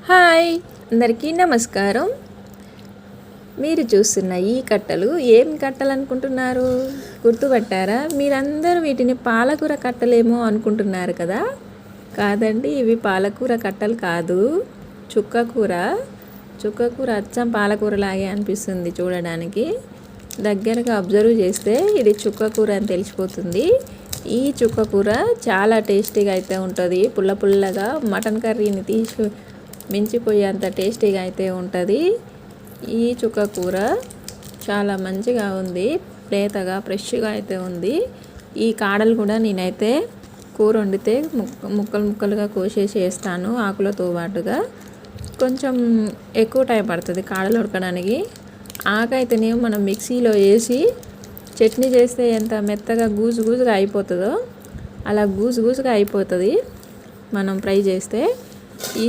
Hi, అందరికీ నమస్కారం. మీరు చూస్తున్న ఈ కట్టలు ఏం కట్టలు అనుకుంటున్నారు? గుర్తుపట్టారా? మీరందరూ వీటిని పాలకూర కట్టలేమో అనుకుంటున్నారు కదా. కాదండి, ఇవి పాలకూర కట్టలు కాదు, చుక్కకూర. చుక్కకూర అచ్చం పాలకూరలాగే అనిపిస్తుంది చూడడానికి. దగ్గరగా అబ్జర్వ్ చేస్తే ఇది చుక్కకూర అని తెలిసిపోతుంది. ఈ చుక్కకూర చాలా టేస్టీగా అయితే ఉంటుంది. పుల్ల పుల్లగా మటన్ కర్రీని మించిపోయేంత టేస్టీగా అయితే ఉంటుంది. ఈ చుక్కకూర చాలా మంచిగా ఉంది, లేతగా ఫ్రెష్గా అయితే ఉంది. ఈ కాడలు కూడా నేనైతే కూర వండితే ముక్కలు ముక్కలుగా కోసేసి వేస్తాను ఆకులతో పాటుగా. కొంచెం ఎక్కువ టైం పడుతుంది కాడలు ఉడకడానికి. ఆకైతేనేమో మనం మిక్సీలో వేసి చట్నీ చేస్తే ఎంత మెత్తగా గూజుగా అయిపోతుందో అలా గూజుగా అయిపోతుంది మనం ఫ్రై చేస్తే. ఈ